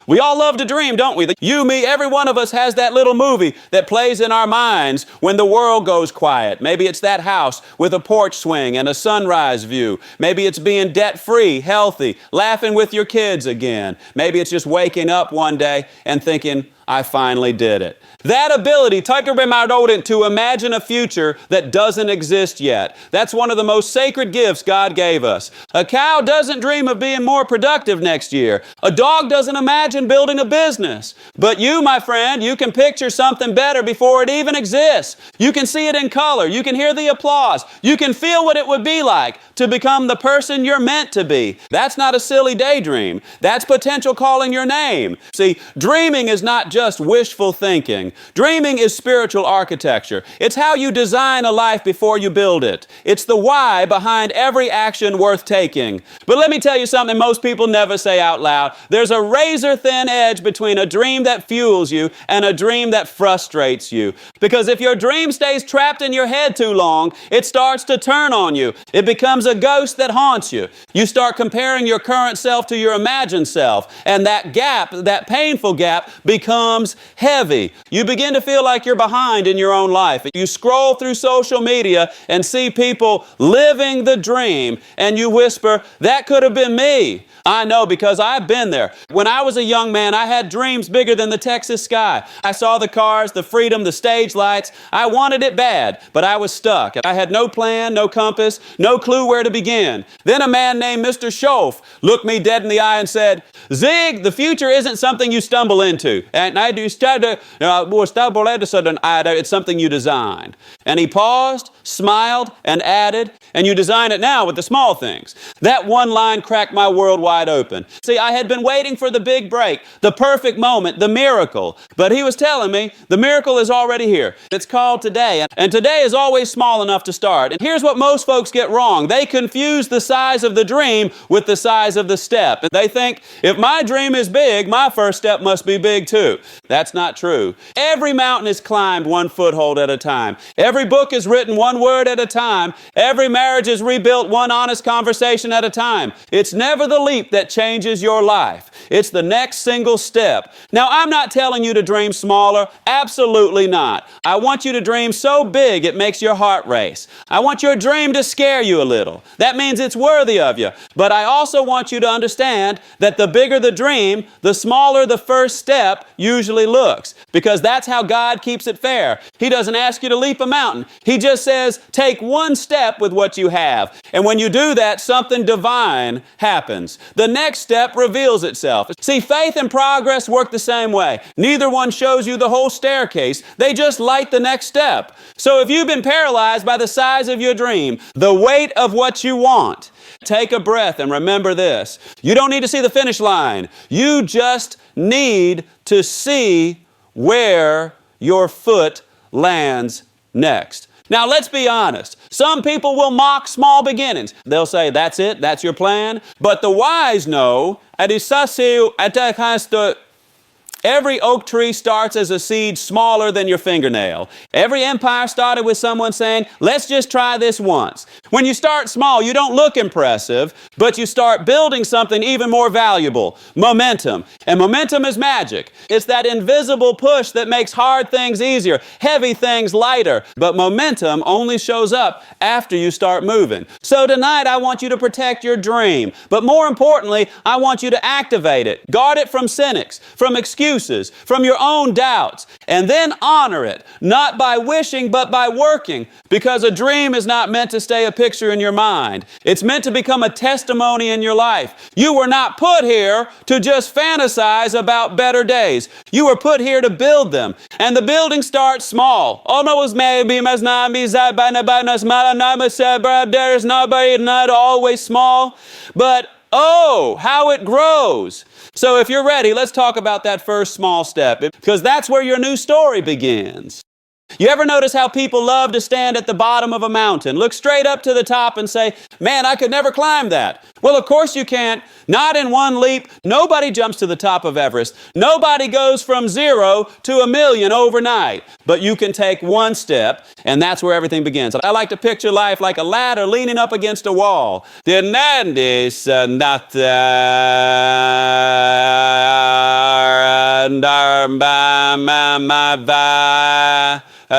We all love to dream, don't we? You, me, every one of us has that little movie that plays in our minds when the world goes quiet. Maybe it's that house with a porch swing and a sunrise view. Maybe it's being debt-free, healthy, laughing with your kids again. Maybe it's just waking up one day and thinking, I finally did it. That ability, to imagine a future that doesn't exist yet. That's one of the most sacred gifts God gave us. A cow doesn't dream of being more productive next year. A dog doesn't imagine building a business. But you, my friend, you can picture something better before it even exists. You can see it in color. You can hear the applause. You can feel what it would be like to become the person you're meant to be. That's not a silly daydream. That's potential calling your name. See, dreaming is not just wishful thinking. Dreaming is spiritual architecture. It's how you design a life before you build it. It's the why behind every action worth taking. But let me tell you something most people never say out loud. There's a razor-thin edge between a dream that fuels you and a dream that frustrates you. Because if your dream stays trapped in your head too long, it starts to turn on you. It becomes a ghost that haunts you. You start comparing your current self to your imagined self, and that gap, that painful gap, becomes heavy. You begin to feel like you're behind in your own life. You scroll through social media and see people living the dream, and you whisper, that could have been me. I know, because I've been there. When I was a young man, I had dreams bigger than the Texas sky. I saw the cars, the freedom, the stage lights. I wanted it bad, but I was stuck. I had no plan, no compass, no clue where to begin. Then a man named Mr. Schoaf looked me dead in the eye and said, Zig, the future isn't something you stumble into. It's something you designed. And he paused, smiled, and added, and you design it now with the small things. That one line cracked my world wide open. See, I had been waiting for the big break, the perfect moment, the miracle. But he was telling me the miracle is already here. It's called today. And today is always small enough to start. And here's what most folks get wrong. They confuse the size of the dream with the size of the step. They think, if my dream is big, my first step must be big too. That's not true. Every mountain is climbed one foothold at a time. Every book is written one word at a time. Every marriage is rebuilt one honest conversation at a time. It's never the leap that changes your life. It's the next single step. Now, I'm not telling you to dream smaller. Absolutely not. I want you to dream so big it makes your heart race. I want your dream to scare you a little. That means it's worthy of you. But I also want you to understand that the bigger the dream, the smaller the first step usually looks. Because that's how God keeps it fair. He doesn't ask you to leap a mountain. He just says, take one step with what you have. And when you do that, something divine happens. The next step reveals itself. See, faith and progress work the same way. Neither one shows you the whole staircase. They just light the next step. So if you've been paralyzed by the size of your dream, the weight of what you want, take a breath and remember this. You don't need to see the finish line. You just need to see where your foot lands next. Now, let's be honest. Some people will mock small beginnings. They'll say, that's it, that's your plan. But the wise know, every oak tree starts as a seed smaller than your fingernail. Every empire started with someone saying, let's just try this once. When you start small, you don't look impressive, but you start building something even more valuable, momentum. And momentum is magic. It's that invisible push that makes hard things easier, heavy things lighter. But momentum only shows up after you start moving. So tonight, I want you to protect your dream. But more importantly, I want you to activate it. Guard it from cynics, from excuses, from your own doubts, and then honor it, not by wishing, but by working, because a dream is not meant to stay a picture in your mind. It's meant to become a testimony in your life. You were not put here to just fantasize about better days. You were put here to build them, and the building starts small. There's nobody, not always small, but oh, how it grows. So if you're ready, let's talk about that first small step, because that's where your new story begins. You ever notice how people love to stand at the bottom of a mountain, look straight up to the top and say, man, I could never climb that. Well, of course you can't. Not in one leap. Nobody jumps to the top of Everest. Nobody goes from 0 to 1,000,000 overnight. But you can take one step, and that's where everything begins. I like to picture life like a ladder leaning up against a wall.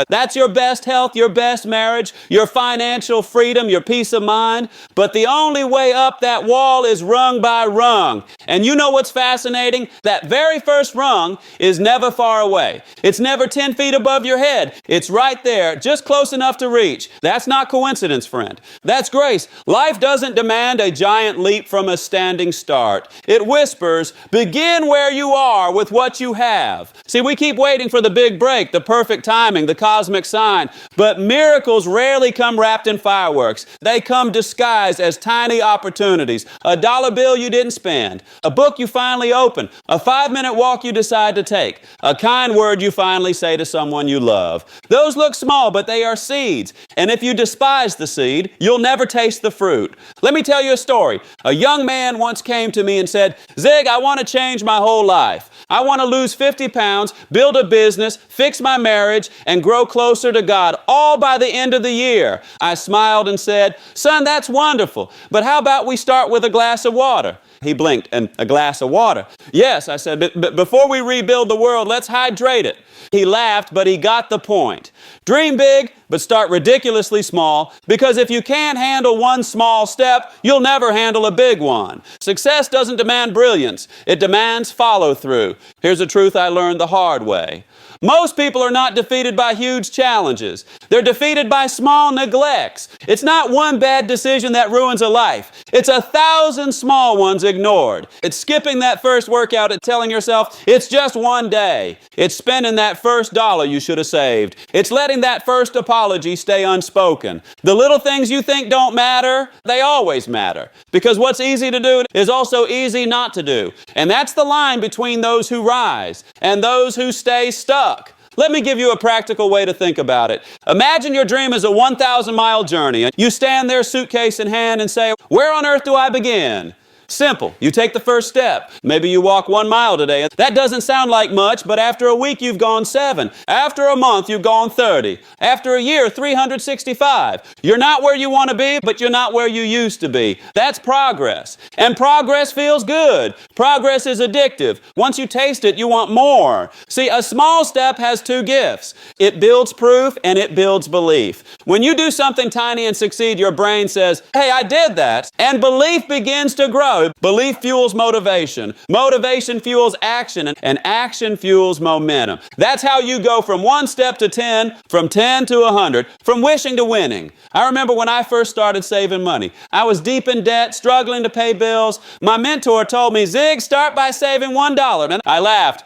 That's your best health, your best marriage, your financial freedom, your peace of mind. But the only way up that wall is rung by rung. And you know what's fascinating? That very first rung is never far away. It's never 10 feet above your head. It's right there, just close enough to reach. That's not coincidence, friend. That's grace. Life doesn't demand a giant leap from a standing start. It whispers, begin where you are with what you have. See, we keep waiting for the big break, the perfect timing, the cosmic sign. But miracles rarely come wrapped in fireworks. They come disguised as tiny opportunities. A dollar bill you didn't spend. A book you finally open. A 5-minute walk you decide to take. A kind word you finally say to someone you love. Those look small, but they are seeds. And if you despise the seed, you'll never taste the fruit. Let me tell you a story. A young man once came to me and said, Zig, I want to change my whole life. I want to lose 50 pounds, build a business, fix my marriage, and grow closer to God, all by the end of the year. I smiled and said, son, that's wonderful, but how about we start with a glass of water? He blinked, and a glass of water. Yes, I said, but before we rebuild the world, let's hydrate it. He laughed, but he got the point. Dream big, but start ridiculously small, because if you can't handle one small step, you'll never handle a big one. Success doesn't demand brilliance. It demands follow-through. Here's a truth I learned the hard way. Most people are not defeated by huge challenges. They're defeated by small neglects. It's not one bad decision that ruins a life. It's 1,000 small ones ignored. It's skipping that first workout and telling yourself, it's just one day. It's spending that first dollar you should have saved. It's letting that first apology stay unspoken. The little things you think don't matter, they always matter. Because what's easy to do is also easy not to do. And that's the line between those who rise and those who stay stuck. Let me give you a practical way to think about it. Imagine your dream is a 1,000-mile journey. You stand there, suitcase in hand, and say, where on earth do I begin? Simple. You take the first step. Maybe you walk 1 mile today. That doesn't sound like much, but after a week you've gone 7. After a month you've gone 30. After a year, 365. You're not where you want to be, but you're not where you used to be. That's progress. And progress feels good. Progress is addictive. Once you taste it, you want more. See, a small step has 2 gifts. It builds proof and it builds belief. When you do something tiny and succeed, your brain says, hey, I did that. And belief begins to grow. Belief fuels motivation. Motivation fuels action, and action fuels momentum. That's how you go from 1 step to 10, from 10 to 100, from wishing to winning. I remember when I first started saving money. I was deep in debt, struggling to pay bills. My mentor told me, Zig, start by saving $1. And I laughed.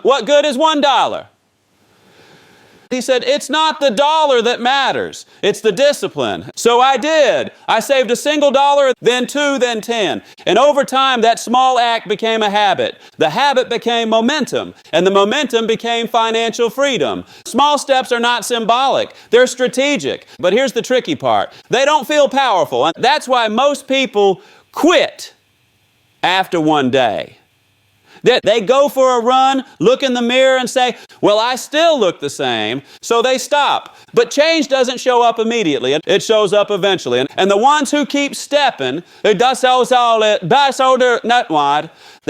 What good is $1? He said, it's not the dollar that matters. It's the discipline. So I did. I saved a single dollar, then 2, then 10. And over time, that small act became a habit. The habit became momentum. And the momentum became financial freedom. Small steps are not symbolic. They're strategic. But here's the tricky part. They don't feel powerful. And that's why most people quit after one day. They go for a run, look in the mirror and say, well, I still look the same, so they stop. But change doesn't show up immediately. It shows up eventually. And the ones who keep stepping, they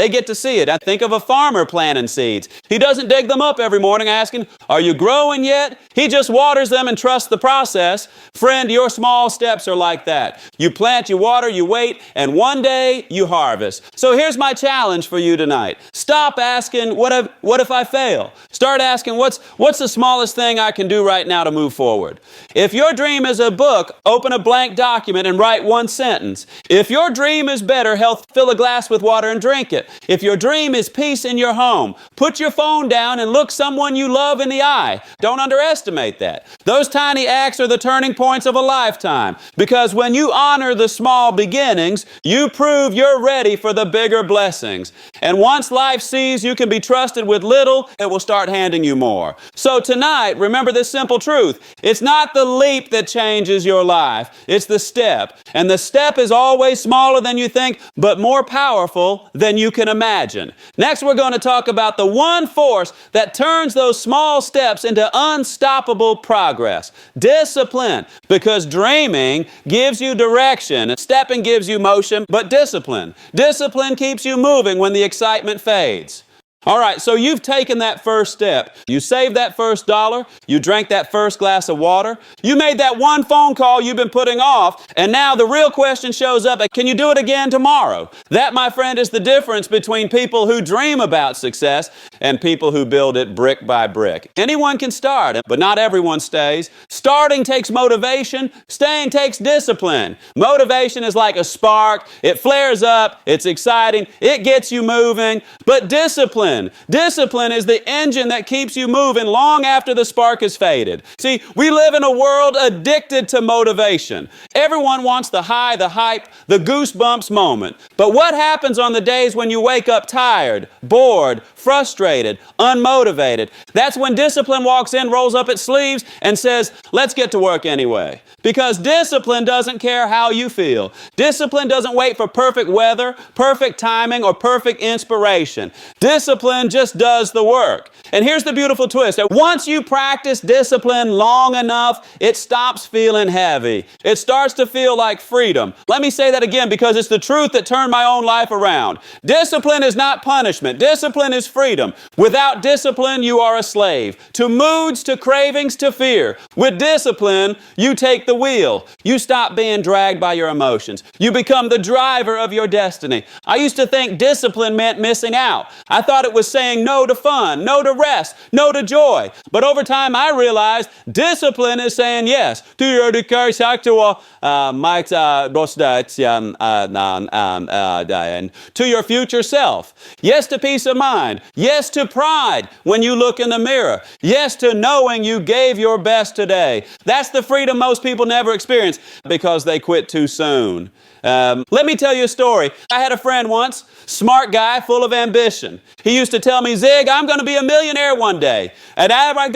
get to see it. I think of a farmer planting seeds. He doesn't dig them up every morning asking, are you growing yet? He just waters them and trusts the process. Friend, your small steps are like that. You plant, you water, you wait, and one day you harvest. So here's my challenge for you tonight. Stop asking, what if I fail? Start asking, what's the smallest thing I can do right now to move forward? If your dream is a book, open a blank document and write 1 sentence. If your dream is better health, fill a glass with water and drink it. If your dream is peace in your home, put your phone down and look someone you love in the eye. Don't underestimate that. Those tiny acts are the turning points of a lifetime. Because when you honor the small beginnings, you prove you're ready for the bigger blessings. And once life sees you can be trusted with little, it will start handing you more. So tonight, remember this simple truth. It's not the leap that changes your life. It's the step. And the step is always smaller than you think, but more powerful than you can imagine. Next, we're going to talk about the one force that turns those small steps into unstoppable progress. Discipline. Because dreaming gives you direction. Stepping gives you motion, but discipline. Discipline keeps you moving when the excitement fades. All right, so you've taken that first step. You saved that first dollar. You drank that first glass of water. You made that one phone call you've been putting off. And now the real question shows up, can you do it again tomorrow? That, my friend, is the difference between people who dream about success and people who build it brick by brick. Anyone can start, but not everyone stays. Starting takes motivation. Staying takes discipline. Motivation is like a spark. It flares up. It's exciting. It gets you moving. But discipline is the engine that keeps you moving long after the spark has faded. See, we live in a world addicted to motivation. Everyone wants the high, the hype, the goosebumps moment. But what happens on the days when you wake up tired, bored, frustrated, unmotivated? That's when discipline walks in, rolls up its sleeves, and says, let's get to work anyway. Because discipline doesn't care how you feel. Discipline doesn't wait for perfect weather, perfect timing, or perfect inspiration. Discipline just does the work. And here's the beautiful twist. Once you practice discipline long enough, it stops feeling heavy. It starts to feel like freedom. Let me say that again because it's the truth that turned my own life around. Discipline is not punishment. Discipline is freedom. Without discipline, you are a slave. To moods, to cravings, to fear. With discipline, you take the wheel. You stop being dragged by your emotions. You become the driver of your destiny. I used to think discipline meant missing out. I thought it was saying no to fun, no to rest, no to joy. But over time, I realized discipline is saying yes to your to your future self. Yes to peace of mind. Yes to pride when you look in the mirror. Yes to knowing you gave your best today. That's the freedom most people never experience because they quit too soon. Let me tell you a story. I had a friend once, smart guy, full of ambition. He used to tell me, Zig, I'm going to be a millionaire one day. And I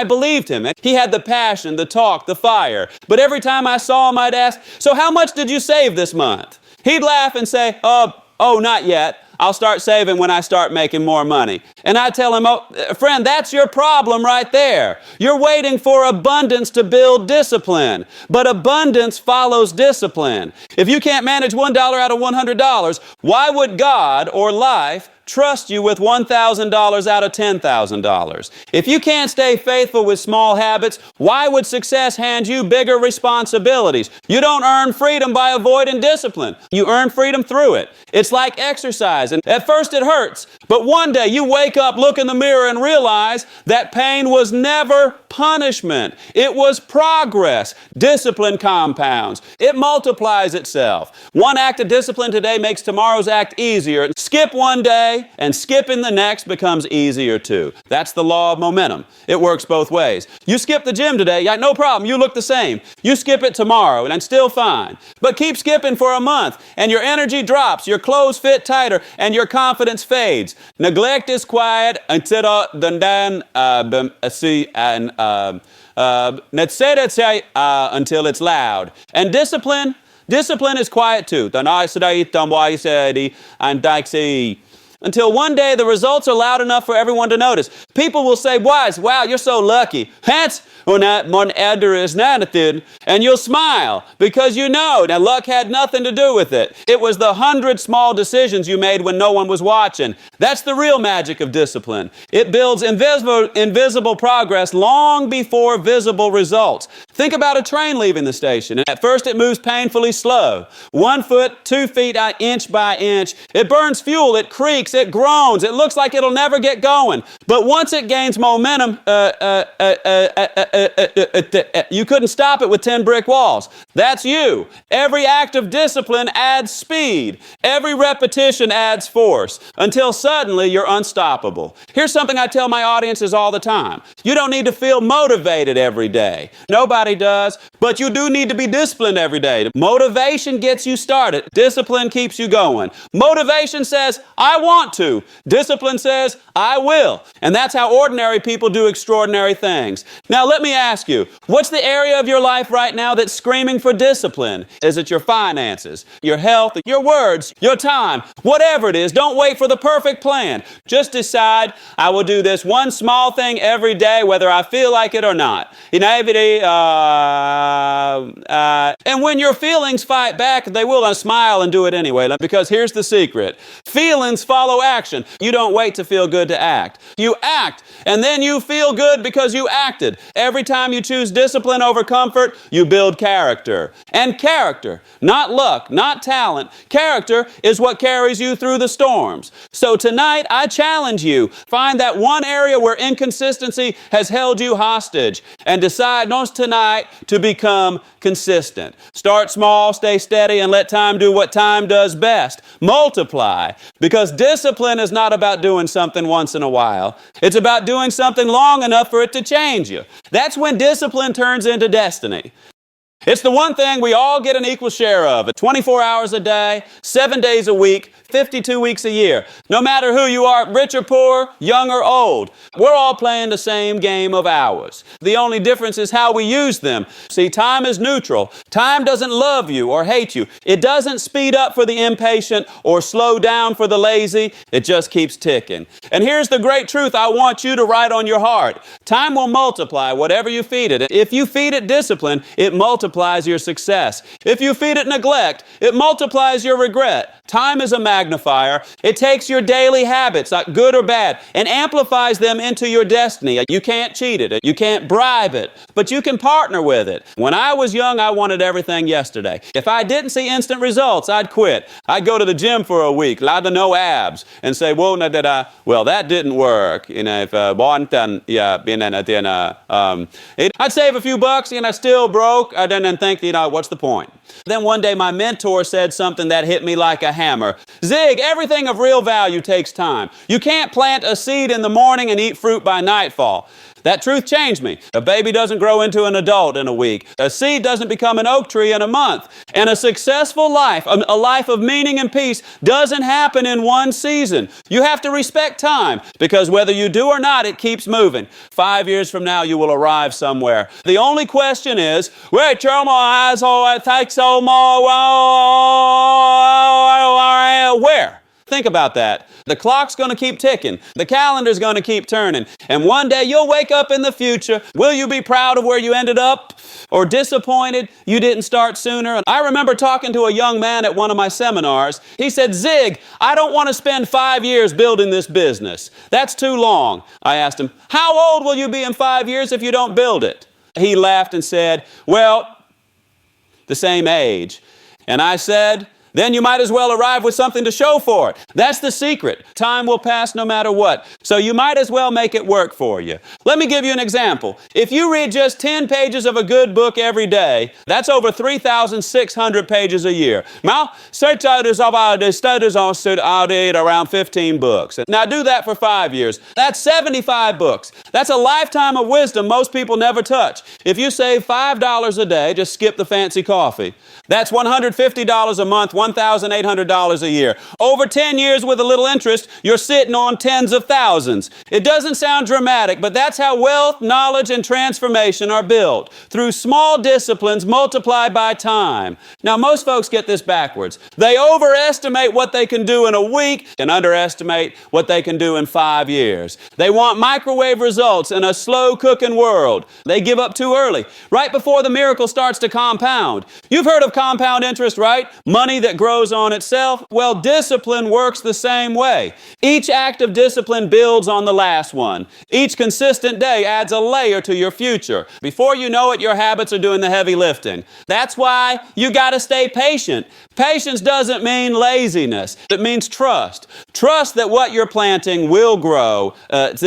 believed him. He had the passion, the talk, the fire. But every time I saw him, I'd ask, so how much did you save this month? He'd laugh and say, oh, not yet. I'll start saving when I start making more money. And I tell him, oh, friend, that's your problem right there. You're waiting for abundance to build discipline. But abundance follows discipline. If you can't manage $1 out of $100, why would God or life trust you with $1,000 out of $10,000? If you can't stay faithful with small habits, why would success hand you bigger responsibilities? You don't earn freedom by avoiding discipline. You earn freedom through it. It's like exercise, and at first it hurts, but one day you wake up, look in the mirror, and realize that pain was never punishment. It was progress. Discipline compounds. It multiplies itself. One act of discipline today makes tomorrow's act easier. Skip one day, and skipping the next becomes easier too. That's the law of momentum. It works both ways. You skip the gym today, yeah, no problem, you look the same. You skip it tomorrow, and I'm still fine. But keep skipping for a month, and your energy drops, your clothes fit tighter, and your confidence fades. Neglect is quiet until until it's loud. And discipline is quiet too. Until one day the results are loud enough for everyone to notice. People will say, wow, you're so lucky. And you'll smile because you know that luck had nothing to do with it. It was the 100 small decisions you made when no one was watching. That's the real magic of discipline. It builds invisible progress long before visible results. Think about a train leaving the station. At first it moves painfully slow. 1 foot, 2 feet, inch by inch. It burns fuel, it creaks, it groans. It looks like it'll never get going. But once it gains momentum, you couldn't stop it with 10 brick walls. That's you. Every act of discipline adds speed. Every repetition adds force until suddenly you're unstoppable. Here's something I tell my audiences all the time. You don't need to feel motivated every day. Nobody does, but you do need to be disciplined every day. Motivation gets you started. Discipline keeps you going. Motivation says, I want want to. Discipline says, I will. And that's how ordinary people do extraordinary things. Now, let me ask you, what's the area of your life right now that's screaming for discipline? Is it your finances, your health, your words, your time? Whatever it is, don't wait for the perfect plan. Just decide, I will do this one small thing every day, whether I feel like it or not. You know, every day, and when your feelings fight back, they will smile and do it anyway, because here's the secret. Feelings follow action. You don't wait to feel good to act. You act, and then you feel good because you acted. Every time you choose discipline over comfort, you build character. And character, not luck, not talent, character is what carries you through the storms. So tonight, I challenge you, find that one area where inconsistency has held you hostage, and decide tonight to become consistent. Start small, stay steady, and let time do what time does best. Multiply. Because discipline is not about doing something once in a while. It's about doing something long enough for it to change you. That's when discipline turns into destiny. It's the one thing we all get an equal share of. 24 hours a day, 7 days a week, 52 weeks a year. No matter who you are, rich or poor, young or old, we're all playing the same game of hours. The only difference is how we use them. See, time is neutral. Time doesn't love you or hate you. It doesn't speed up for the impatient or slow down for the lazy. It just keeps ticking. And here's the great truth I want you to write on your heart. Time will multiply whatever you feed it. If you feed it discipline, it multiplies your success. If you feed it neglect, it multiplies your regret. Time is a magnifier. It takes your daily habits, like good or bad, and amplifies them into your destiny. You can't cheat it. You can't bribe it, but you can partner with it. When I was young, I wanted everything yesterday. If I didn't see instant results, I'd quit. I'd go to the gym for a week, lot of no abs, and say, well, that didn't work. You know, if I'd save a few bucks, and I still broke. I didn't think, what's the point? Then one day my mentor said something that hit me like a hammer. Zig, everything of real value takes time. You can't plant a seed in the morning and eat fruit by nightfall. That truth changed me. A baby doesn't grow into an adult in a week. A seed doesn't become an oak tree in a month. And a successful life, a life of meaning and peace, doesn't happen in one season. You have to respect time, because whether you do or not, it keeps moving. 5 years from now, you will arrive somewhere. The only question is, where? Think about that. The clock's going to keep ticking. The calendar's going to keep turning. And one day you'll wake up in the future. Will you be proud of where you ended up, or disappointed you didn't start sooner? I remember talking to a young man at one of my seminars. He said, Zig, I don't want to spend 5 years building this business. That's too long. I asked him, how old will you be in 5 years if you don't build it? He laughed and said, well, the same age. And I said, then you might as well arrive with something to show for it. That's the secret. Time will pass no matter what. So you might as well make it work for you. Let me give you an example. If you read just 10 pages of a good book every day, that's over 3,600 pages a year. Now, around 15 books. Now do that for 5 years. That's 75 books. That's a lifetime of wisdom most people never touch. If you save $5 a day, just skip the fancy coffee. That's $150 a month, $1,800 a year. Over 10 years with a little interest, you're sitting on tens of thousands. It doesn't sound dramatic, but that's how wealth, knowledge, and transformation are built. Through small disciplines multiplied by time. Now, most folks get this backwards. They overestimate what they can do in a week and underestimate what they can do in 5 years. They want microwave results in a slow-cooking world. They give up too early, right before the miracle starts to compound. You've heard of compound interest, right? Money that grows on itself. Well, discipline works the same way. Each act of discipline builds on the last one. Each consistent day adds a layer to your future. Before you know it, your habits are doing the heavy lifting. That's why you got to stay patient. Patience doesn't mean laziness. It means trust. Trust that what you're planting will grow, and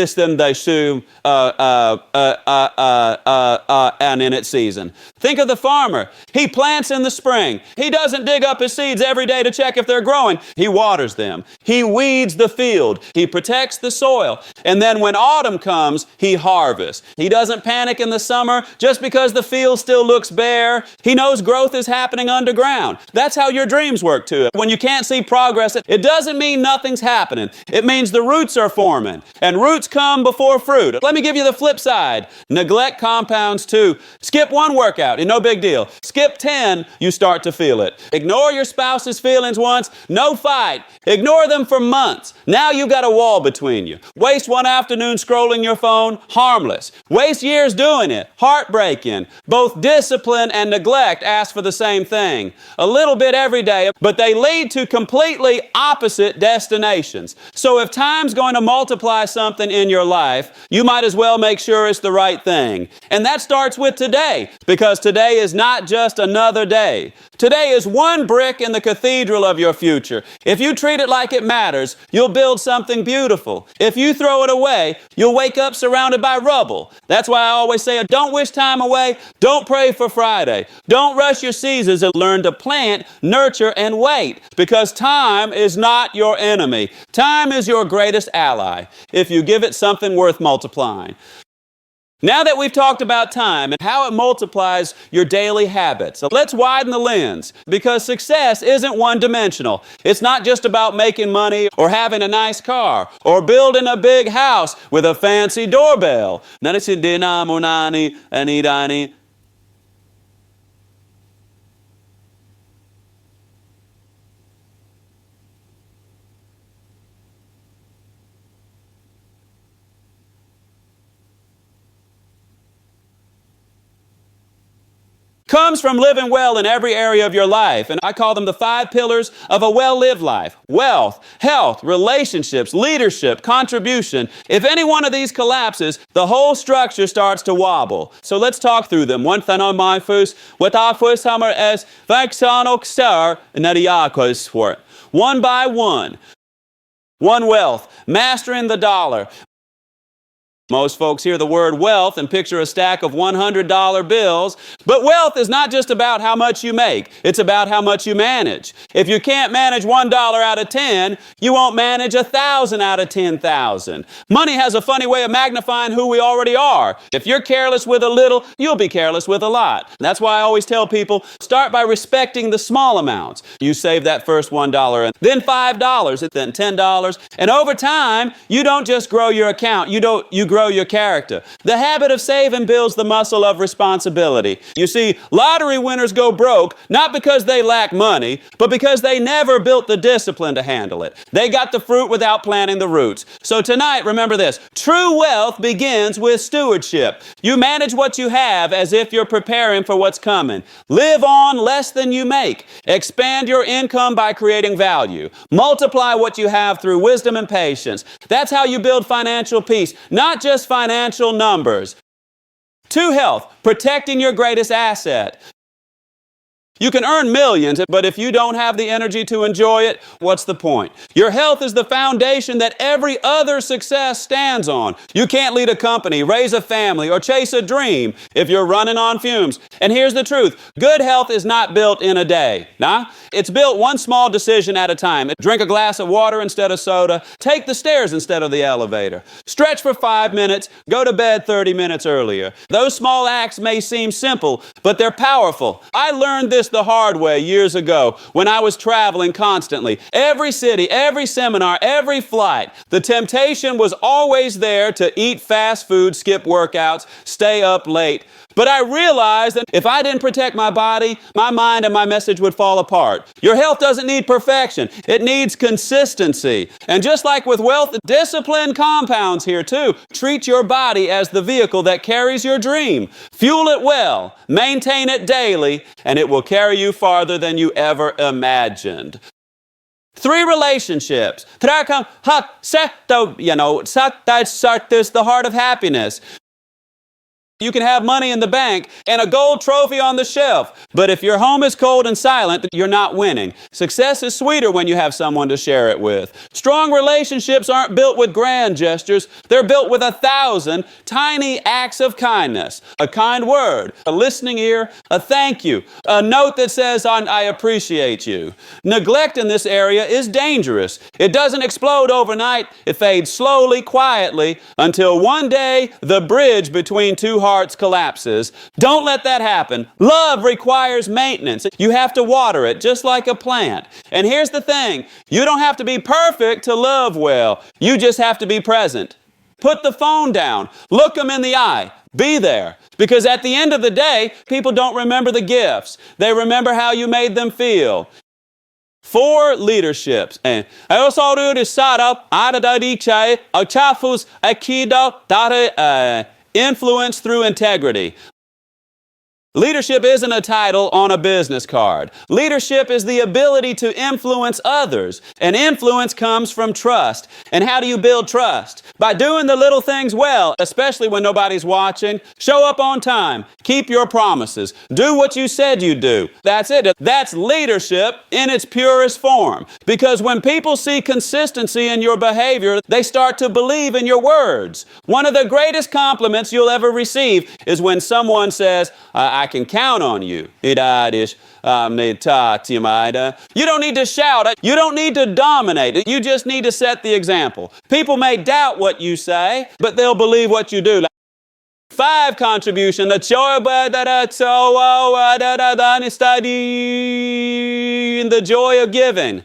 in its season. Think of the farmer. He plants in the spring. He doesn't dig up his seeds seeds every day to check if they're growing. He waters them. He weeds the field. He protects the soil. And then when autumn comes, he harvests. He doesn't panic in the summer just because the field still looks bare. He knows growth is happening underground. That's how your dreams work too. When you can't see progress, it doesn't mean nothing's happening. It means the roots are forming. And roots come before fruit. Let me give you the flip side. Neglect compounds too. Skip one workout, no big deal. Skip 10, you start to feel it. Ignore your spouse's feelings once, no fight. Ignore them for months. Now you've got a wall between you. Waste one afternoon scrolling your phone, harmless. Waste years doing it, heartbreaking. Both discipline and neglect ask for the same thing. A little bit every day, but they lead to completely opposite destinations. So if time's going to multiply something in your life, you might as well make sure it's the right thing. And that starts with today, because today is not just another day. Today is one brick in the cathedral of your future. If you treat it like it matters, you'll build something beautiful. If you throw it away, you'll wake up surrounded by rubble. That's why I always say, don't wish time away. Don't pray for Friday. Don't rush your seasons, and learn to plant, nurture, and wait, because time is not your enemy. Time is your greatest ally if you give it something worth multiplying. Now that we've talked about time and how it multiplies your daily habits, let's widen the lens, because success isn't one-dimensional. It's not just about making money or having a nice car or building a big house with a fancy doorbell. Comes from living well in every area of your life. And I call them the 5 pillars of a well-lived life. Wealth, health, relationships, leadership, contribution. If any one of these collapses, the whole structure starts to wobble. So let's talk through them. One thing on my first, what I first hammer as one by one. One, wealth, mastering the dollar. Most folks hear the word wealth and picture a stack of $100 bills, but wealth is not just about how much you make, it's about how much you manage. If you can't manage $1 out of 10, you won't manage 1,000 out of 10,000. Money has a funny way of magnifying who we already are. If you're careless with a little, you'll be careless with a lot. That's why I always tell people, start by respecting the small amounts. You save that first $1, and then $5, and then $10, and over time, you don't just grow your account, you grow your character. The habit of saving builds the muscle of responsibility. You see, lottery winners go broke not because they lack money, but because they never built the discipline to handle it. They got the fruit without planting the roots. So tonight, remember this. True wealth begins with stewardship. You manage what you have as if you're preparing for what's coming. Live on less than you make. Expand your income by creating value. Multiply what you have through wisdom and patience. That's how you build financial peace, not just financial numbers. 2, health, protecting your greatest asset. You can earn millions, but if you don't have the energy to enjoy it, what's the point? Your health is the foundation that every other success stands on. You can't lead a company, raise a family, or chase a dream if you're running on fumes. And here's the truth. Good health is not built in a day. It's built one small decision at a time. Drink a glass of water instead of soda. Take the stairs instead of the elevator. Stretch for 5 minutes. Go to bed 30 minutes earlier. Those small acts may seem simple, but they're powerful. I learned this the hard way years ago when I was traveling constantly. Every city, every seminar, every flight, the temptation was always there to eat fast food, skip workouts, stay up late. But I realized that if I didn't protect my body, my mind and my message would fall apart. Your health doesn't need perfection. It needs consistency. And just like with wealth, discipline compounds here too. Treat your body as the vehicle that carries your dream. Fuel it well, maintain it daily, and it will carry you farther than you ever imagined. 3 relationships. That's the heart of happiness. You can have money in the bank and a gold trophy on the shelf, but if your home is cold and silent, you're not winning. Success is sweeter when you have someone to share it with. Strong relationships aren't built with grand gestures. They're built with 1,000 tiny acts of kindness. A kind word, a listening ear, a thank you, a note that says, I appreciate you. Neglect in this area is dangerous. It doesn't explode overnight. It fades slowly, quietly, until one day the bridge between two hearts collapses. Don't let that happen. Love requires maintenance. You have to water it just like a plant. And here's the thing, you don't have to be perfect to love well. You just have to be present. Put the phone down. Look them in the eye. Be there. Because at the end of the day, people don't remember the gifts. They remember how you made them feel. 4 leaderships. And influence through integrity. Leadership isn't a title on a business card. Leadership is the ability to influence others. And influence comes from trust. And how do you build trust? By doing the little things well, especially when nobody's watching. Show up on time. Keep your promises. Do what you said you'd do. That's it. That's leadership in its purest form. Because when people see consistency in your behavior, they start to believe in your words. One of the greatest compliments you'll ever receive is when someone says, I can count on you. You don't need to shout. You don't need to dominate. You just need to set the example. People may doubt what you say, but they'll believe what you do. 5 contribution. The joy of giving.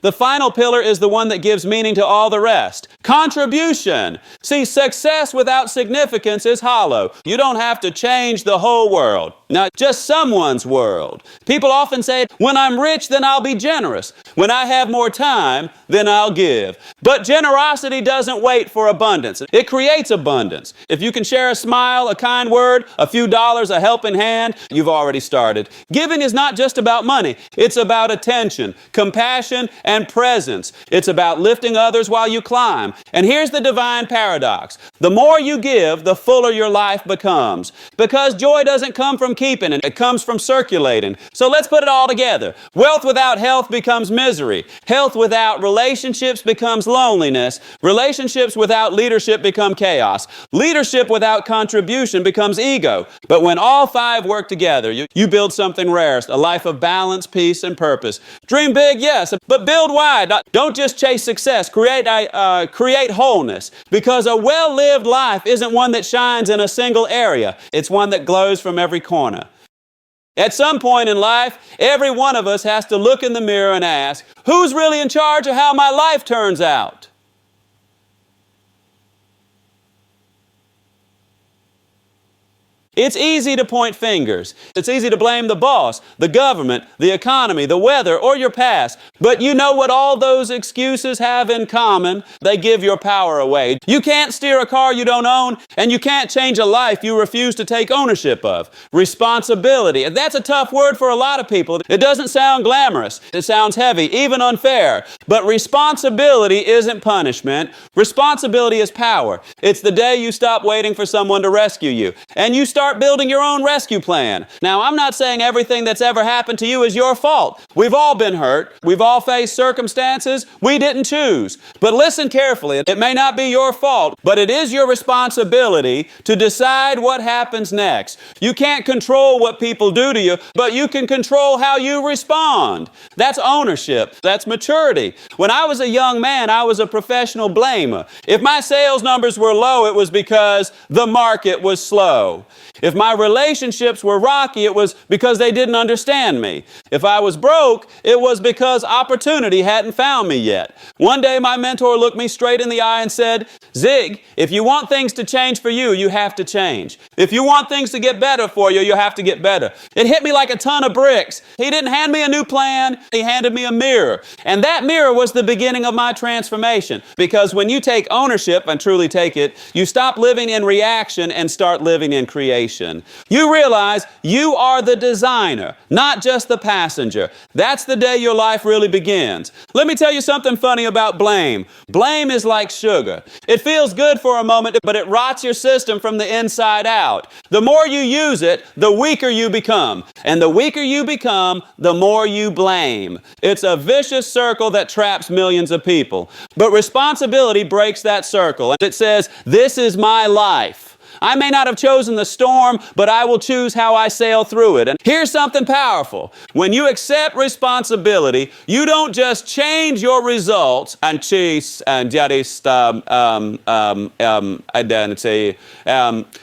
The final pillar is the one that gives meaning to all the rest. Contribution. See, success without significance is hollow. You don't have to change the whole world, not just someone's world. People often say, when I'm rich, then I'll be generous. When I have more time, then I'll give. But generosity doesn't wait for abundance. It creates abundance. If you can share a smile, a kind word, a few dollars, a helping hand, you've already started. Giving is not just about money. It's about attention, compassion, and presence. It's about lifting others while you climb. And here's the divine paradox. The more you give, the fuller your life becomes. Because joy doesn't come from keeping, it comes from circulating. So let's put it all together. Wealth without health becomes misery. Health without relationships becomes loneliness. Relationships without leadership become chaos. Leadership without contribution becomes ego. But when all 5 work together, you build something rare, a life of balance, peace, and purpose. Dream big, yes, but build wide. Don't just chase success. Create wholeness. Because a well-lived life isn't one that shines in a single area. It's one that glows from every corner. At some point in life, every one of us has to look in the mirror and ask, who's really in charge of how my life turns out? It's easy to point fingers. It's easy to blame the boss, the government, the economy, the weather, or your past. But you know what all those excuses have in common? They give your power away. You can't steer a car you don't own, and you can't change a life you refuse to take ownership of. Responsibility. And that's a tough word for a lot of people. It doesn't sound glamorous. It sounds heavy, even unfair. But responsibility isn't punishment. Responsibility is power. It's the day you stop waiting for someone to rescue you, and you start building your own rescue plan. Now, I'm not saying everything that's ever happened to you is your fault. We've all been hurt. We've all faced circumstances we didn't choose. But listen carefully. It may not be your fault, but it is your responsibility to decide what happens next. You can't control what people do to you, but you can control how you respond. That's ownership. That's maturity. When I was a young man, I was a professional blamer. If my sales numbers were low, it was because the market was slow. If my relationships were rocky, it was because they didn't understand me. If I was broke, it was because opportunity hadn't found me yet. One day my mentor looked me straight in the eye and said, Zig, if you want things to change for you, you have to change. If you want things to get better for you, you have to get better. It hit me like a ton of bricks. He didn't hand me a new plan. He handed me a mirror. And that mirror was the beginning of my transformation. Because when you take ownership and truly take it, you stop living in reaction and start living in creation. destination. You realize you are the designer, not just the passenger. That's the day your life really begins. Let me tell you something funny about blame. Blame is like sugar. It feels good for a moment, but it rots your system from the inside out. The more you use it, the weaker you become. And the weaker you become, the more you blame. It's a vicious circle that traps millions of people. But responsibility breaks that circle. It says, this is my life. I may not have chosen the storm, but I will choose how I sail through it. And here's something powerful. When you accept responsibility, you don't just change your results and choose identity.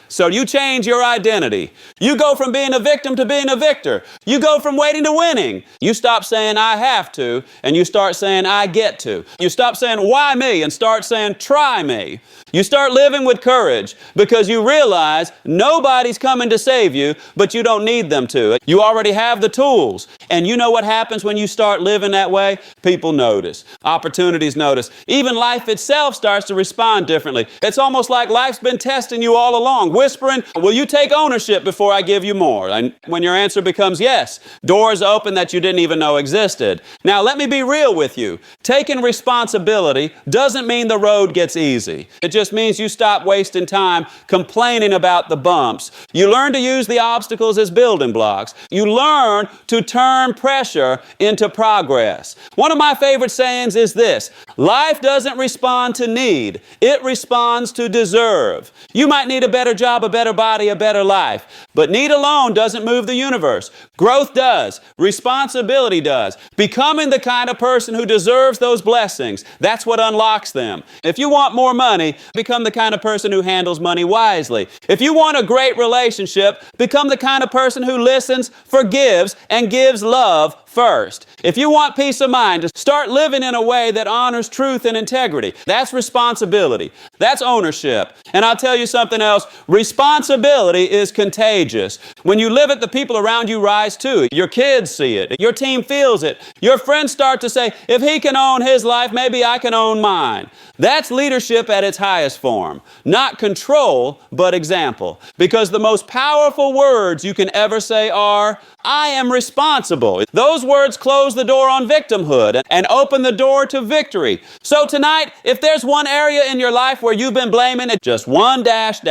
So you change your identity. You go from being a victim to being a victor. You go from waiting to winning. You stop saying I have to, and you start saying I get to. You stop saying why me and start saying try me. You start living with courage because you realize nobody's coming to save you, but you don't need them to. You already have the tools. And you know what happens when you start living that way? People notice. Opportunities notice. Even life itself starts to respond differently. It's almost like life's been testing you all along, whispering, will you take ownership before I give you more? And when your answer becomes yes, doors open that you didn't even know existed. Now, let me be real with you. Taking responsibility doesn't mean the road gets easy. It just means you stop wasting time complaining about the bumps. You learn to use the obstacles as building blocks. You learn to turn pressure into progress. One of my favorite sayings is this: life doesn't respond to need, it responds to deserve. You might need a better job, a better body, a better life, but need alone doesn't move the universe. Growth does. Responsibility does. Becoming the kind of person who deserves those blessings, that's what unlocks them. If you want more money, become the kind of person who handles money wisely. If you want a great relationship, become the kind of person who listens, forgives, and gives love first. If you want peace of mind, start living in a way that honors truth and integrity. That's responsibility. That's ownership. And I'll tell you something else. Responsibility is contagious. When you live it, the people around you rise too. Your kids see it. Your team feels it. Your friends start to say, if he can own his life, maybe I can own mine. That's leadership at its highest form. Not control, but example. Because the most powerful words you can ever say are, I am responsible. Those words close the door on victimhood and open the door to victory. So tonight, if there's one area in your life where you've been blaming it, just one dash,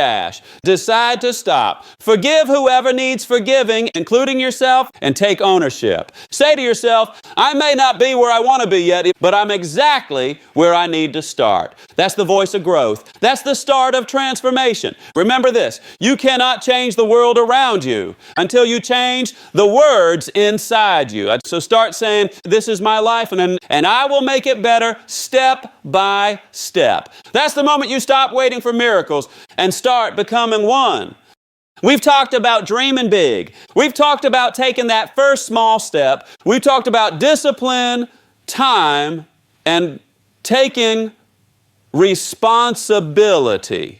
decide to stop. Forgive whoever needs forgiving, including yourself, and take ownership. Say to yourself, I may not be where I want to be yet, but I'm exactly where I need to start. That's the voice of growth. That's the start of transformation. Remember this, you cannot change the world around you until you change the words inside you. So start saying, this is my life, and I will make it better step by step. That's the moment you stop waiting for miracles and start becoming one. We've talked about dreaming big. We've talked about taking that first small step. We've talked about discipline, time, and taking responsibility.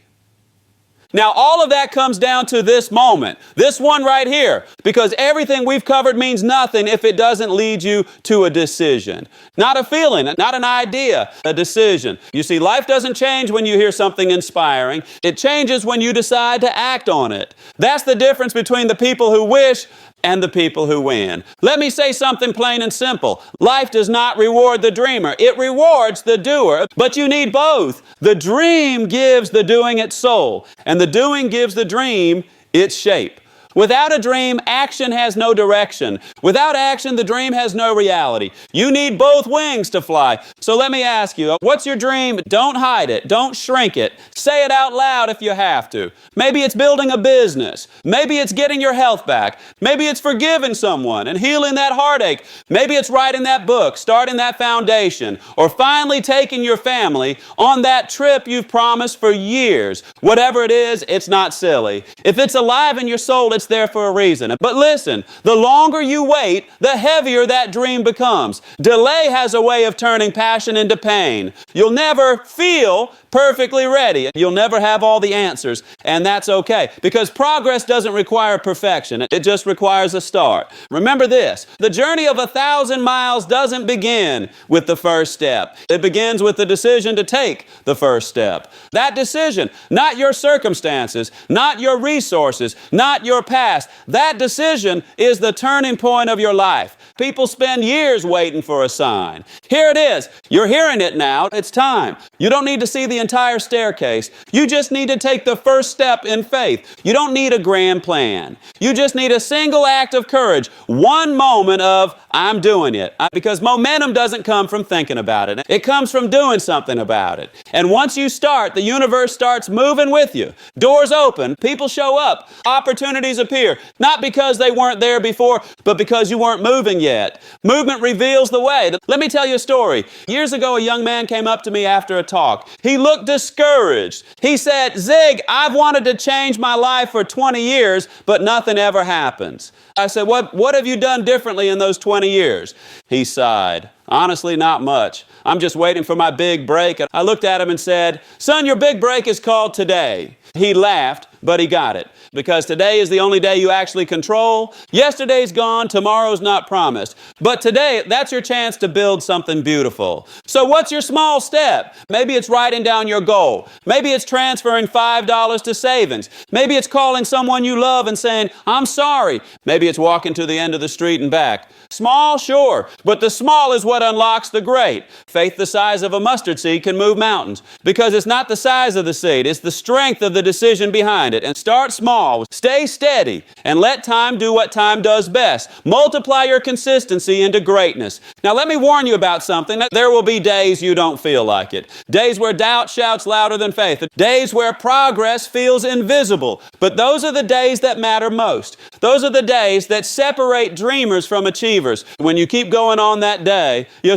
Now, all of that comes down to this moment, this one right here, because everything we've covered means nothing if it doesn't lead you to a decision. Not a feeling, not an idea, a decision. You see, life doesn't change when you hear something inspiring. It changes when you decide to act on it. That's the difference between the people who wish and the people who win. Let me say something plain and simple. Life does not reward the dreamer. It rewards the doer, but you need both. The dream gives the doing its soul, and the doing gives the dream its shape. Without a dream, action has no direction. Without action, the dream has no reality. You need both wings to fly. So let me ask you, what's your dream? Don't hide it. Don't shrink it. Say it out loud if you have to. Maybe it's building a business. Maybe it's getting your health back. Maybe it's forgiving someone and healing that heartache. Maybe it's writing that book, starting that foundation, or finally taking your family on that trip you've promised for years. Whatever it is, it's not silly. If it's alive in your soul, it's it's there for a reason. But listen, the longer you wait, the heavier that dream becomes. Delay has a way of turning passion into pain. You'll never feel perfectly ready. You'll never have all the answers, and that's okay, because progress doesn't require perfection. It just requires a start. Remember this, the journey of 1,000 miles doesn't begin with the first step. It begins with the decision to take the first step. That decision, not your circumstances, not your resources, not your past. That decision is the turning point of your life. People spend years waiting for a sign. Here it is. You're hearing it now. It's time. You don't need to see the entire staircase. You just need to take the first step in faith. You don't need a grand plan. You just need a single act of courage. One moment of, I'm doing it. Because momentum doesn't come from thinking about it. It comes from doing something about it. And once you start, the universe starts moving with you. Doors open. People show up. Opportunities appear. Not because they weren't there before, but because you weren't moving yet. Movement reveals the way. Let me tell you a story. Years ago, a young man came up to me after a talk. He looked discouraged. He said, Zig, I've wanted to change my life for 20 years, but nothing ever happens. I said, what have you done differently in those 20 years? He sighed. Honestly, not much. I'm just waiting for my big break. I looked at him and said, son, your big break is called today. He laughed, but he got it. Because today is the only day you actually control. Yesterday's gone, tomorrow's not promised. But today, that's your chance to build something beautiful. So what's your small step? Maybe it's writing down your goal. Maybe it's transferring $5 to savings. Maybe it's calling someone you love and saying, I'm sorry. Maybe it's walking to the end of the street and back. Small, sure, but the small is what unlocks the great. Faith the size of a mustard seed can move mountains, because it's not the size of the seed, it's the strength of the decision behind it. And start small, stay steady, and let time do what time does best. Multiply your consistency into greatness. Now let me warn you about something. There will be days you don't feel like it. Days where doubt shouts louder than faith. Days where progress feels invisible. But those are the days that matter most. Those are the days that separate dreamers from achievers. When you keep going on that day, you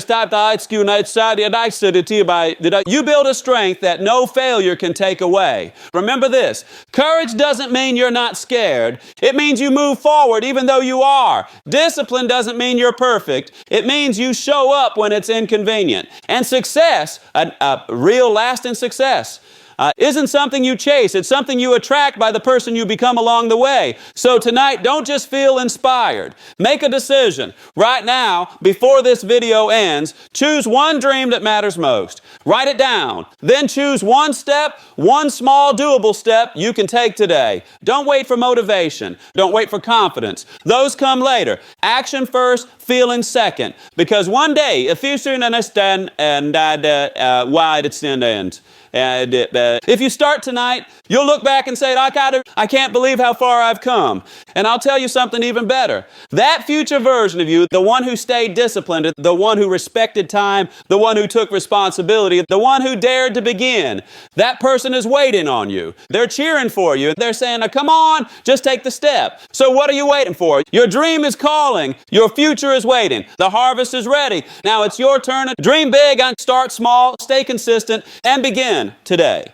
build a strength that no failure can take away. Remember this, courage doesn't mean you're not scared. It means you move forward even though you are. Discipline doesn't mean you're perfect. It means you show up when it's inconvenient. And success, a real lasting success, isn't something you chase. It's something you attract by the person you become along the way. So tonight, don't just feel inspired. Make a decision. Right now, before this video ends, choose one dream that matters most. Write it down. Then choose one step, one small doable step you can take today. Don't wait for motivation. Don't wait for confidence. Those come later. Action first, feeling second. Because one day, if you soon understand and why it's the end. If you start tonight, you'll look back and say, I can't believe how far I've come. And I'll tell you something even better. That future version of you, the one who stayed disciplined, the one who respected time, the one who took responsibility, the one who dared to begin, that person is waiting on you. They're cheering for you. They're saying, now, come on, just take the step. So what are you waiting for? Your dream is calling. Your future is waiting. The harvest is ready. Now it's your turn to dream big and start small, stay consistent, and begin today.